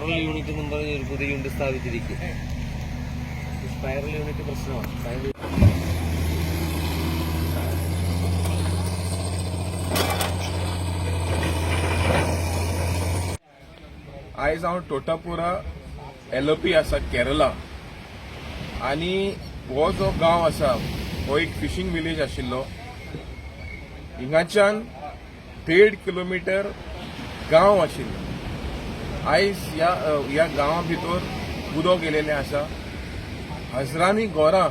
Spiral unit എന്നും പറഞ്ഞ ഒരു പുതിയ യൂണിറ്റ് സ്ഥാപിച്ചിരിക്കും. സ്പൈറൽ യൂണിറ്റ് പ്രശ്നമാണ്. आयज हांव टोटापुरा एलओपी आसा केरला आनी हो जो गांव आसा हो एक फिशींग विलेज आशिल्लो. हिंगाच्यान 1.5 किलोमीटर गांव आशिल्लो. आयज ह्या गांवा भितर उदक गेलेलें आसा. हजारांनी घरां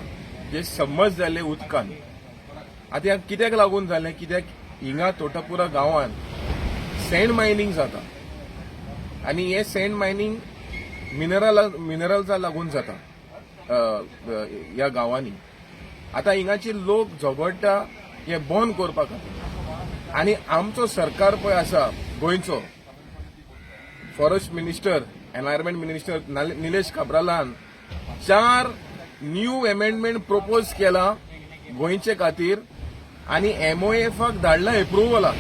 जे समज जाले उदकान. आतां ह्या कित्याक लागून जालें? कित्याक हिंगा टोटापुरा गांवांत सँड मायनिंग जाता आनी हे सँड मायनिंग मिनरल्सा लागून जाता ह्या गांवांनी. आतां हिंगाचे लोक झगडटा हे बंद करपा खातीर. आनी आमचो सरकार पळय आसा गोंयचो, forest minister, environment minister Nilesh काब्रालान 4 न्यू अमेंडमेंट प्रपोज केला गोंयचे खातीर आनी MOFाक धाडला एप्रुवलाक.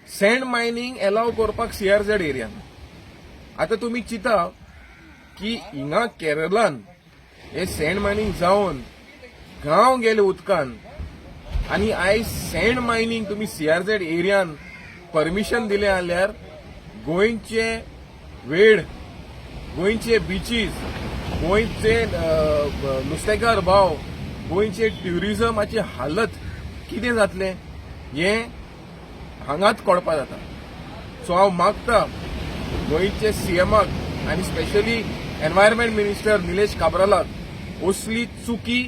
सँड मायनिंग एलाव करपाक CRZ एरियान. आता तुम्ही चिता की हिंगा केरळान हे सँड मायनिंग जावन गांव गेले उदकान आनी आयज सँड मायनिंग तुम्ही CRZ एरियान परमिशन दिले जाल्यार गोंयचे वेड, गोंयचे बीचीस, गोंयचे नुस्तेकार भाव, गोंयचे ट्युरिझमाची हालत कितें जातले हे हांगाच कळपा जाता. सो हांव मागता गोंयचे CMाक आनी स्पेशली एनवायरमेंट मिनिस्टर निलेश काब्रालाक असली चुकी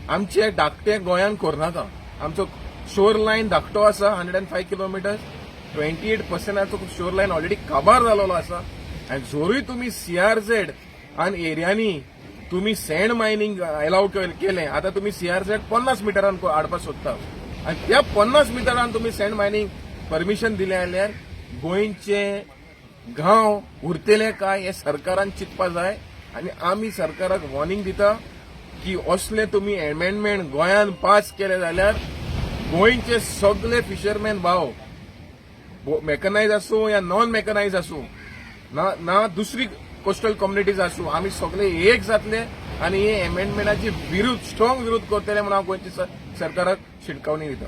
आमचे धाकटे गोंयान करनाका. आमचो शोर लायन धाकटो आसा 105 किलोमिटर्स. 28% शोर लायन ऑलरेडी काबार जालोलो आसा. आनी जोरूय तुम्ही CRZ आनी एरियांनी तुम्ही सँड मायनिंग एलाव केलें. आता तुम्ही CRZ 50 मिटरान हाडपाक सोदता आनी त्या 50 मिटरान तुम्ही सँड मायनिंग परमिशन दिले जाल्यार गोंयचे गांव उरतले काय हे सरकारान चिंतपा जाय. आनी आमी सरकाराक वॉर्निंग दिता की असले तुम्ही अमेंडमेंट गोंयान पास केले जाल्यार गोंयचे सगळे फिशरमॅन भाव, मेकनायज आसूं या नॉन मेकनायज आसूं ना दुसरी कोस्टल कम्युनिटीज आसूं, आमी सगळे एक जातले आनी हे अमेंडमेंटाची स्ट्रॉंग विरोध करतले म्हणून हांव गोंयच्या सरकाराक शिटकावणी दिता.